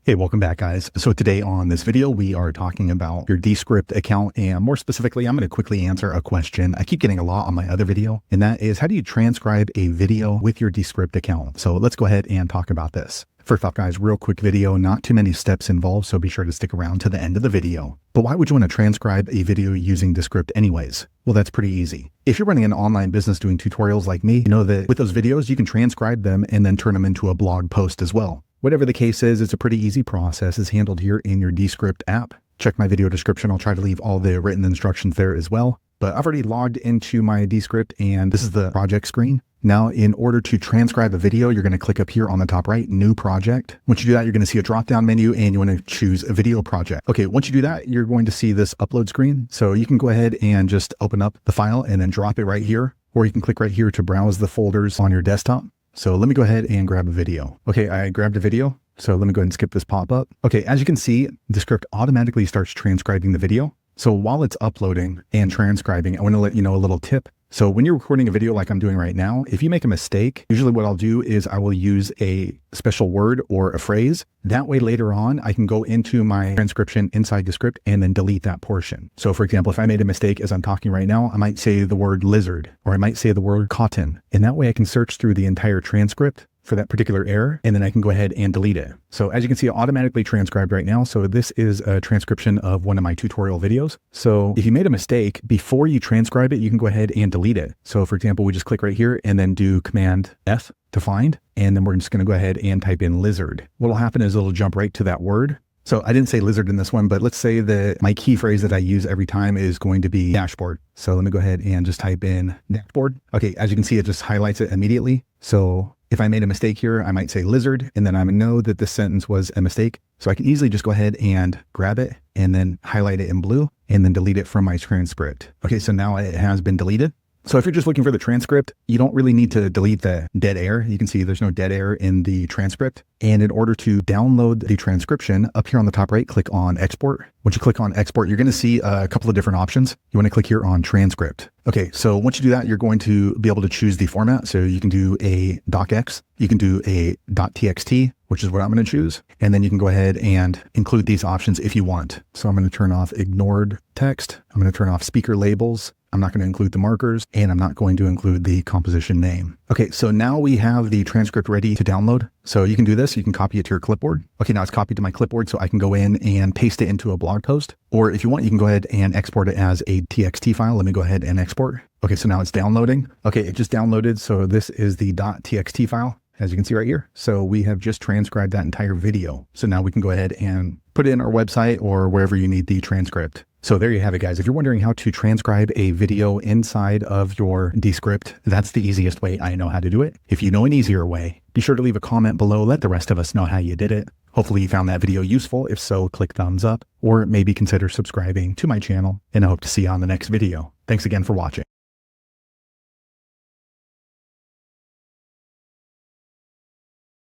Hey, welcome back, guys. So today on this video, we are talking about your Descript account, and more specifically, I'm going to quickly answer a question I keep getting a lot on my other video, and that is, how do you transcribe a video with your Descript account? So let's go ahead and talk about this. First off, guys, real quick video, not too many steps involved, so be sure to stick around to the end of the video. But why would you want to transcribe a video using Descript anyways? Well, that's pretty easy. If you're running an online business doing tutorials like me, you know that with those videos, you can transcribe them and then turn them into a blog post as well. Whatever the case is, it's a pretty easy process. It's handled here in your Descript app. Check my video description. I'll try to leave all the written instructions there as well. But I've already logged into my Descript, and this is the project screen. Now, in order to transcribe a video, you're going to click up here on the top right, New Project. Once you do that, you're going to see a drop-down menu, and you want to choose a video project. Okay, once you do that, you're going to see this upload screen. So you can go ahead and just open up the file and then drop it right here, or you can click right here to browse the folders on your desktop. So let me go ahead and grab a video. Okay, I grabbed a video. So let me go ahead and skip this pop-up. Okay, as you can see, Descript automatically starts transcribing the video. So while it's uploading and transcribing, I want to let you know a little tip. So when you're recording a video like I'm doing right now, if you make a mistake, usually what I'll do is I will use a special word or a phrase. That way later on, I can go into my transcription inside Descript and then delete that portion. So for example, if I made a mistake as I'm talking right now, I might say the word lizard, or I might say the word cotton. And that way I can search through the entire transcript for that particular error, and then I can go ahead and delete it. So as you can see, it automatically transcribed right now. So this is a transcription of one of my tutorial videos. So if you made a mistake, before you transcribe it, you can go ahead and delete it. So for example, we just click right here and then do Command F to find, and then we're just gonna go ahead and type in lizard. What'll happen is it'll jump right to that word. So I didn't say lizard in this one, but let's say that my key phrase that I use every time is going to be dashboard. So let me go ahead and just type in dashboard. Okay, as you can see, it just highlights it immediately. So if I made a mistake here, I might say lizard, and then I know that this sentence was a mistake. So I can easily just go ahead and grab it and then highlight it in blue and then delete it from my transcript. Okay, so now it has been deleted. So if you're just looking for the transcript, you don't really need to delete the dead air. You can see there's no dead air in the transcript. And in order to download the transcription, up here on the top right, click on export. Once you click on export, you're going to see a couple of different options. You want to click here on transcript. Okay, so once you do that, you're going to be able to choose the format. So you can do a docx, you can do a .txt, which is what I'm going to choose. And then you can go ahead and include these options if you want. So I'm going to turn off ignored text. I'm going to turn off speaker labels. I'm not going to include the markers, and I'm not going to include the composition name. Okay, so now we have the transcript ready to download. So you can do this, you can copy it to your clipboard. Okay, now it's copied to my clipboard, so I can go in and paste it into a blog post. Or if you want, you can go ahead and export it as a TXT file. Let me go ahead and export. Okay, so now it's downloading. Okay, it just downloaded. So this is the .txt file, as you can see right here. So we have just transcribed that entire video. So now we can go ahead and put it in our website or wherever you need the transcript. So there you have it, guys. If you're wondering how to transcribe a video inside of your Descript, that's the easiest way I know how to do it. If you know an easier way, be sure to leave a comment below. Let the rest of us know how you did it. Hopefully you found that video useful. If so, click thumbs up, or maybe consider subscribing to my channel, and I hope to see you on the next video. Thanks again for watching.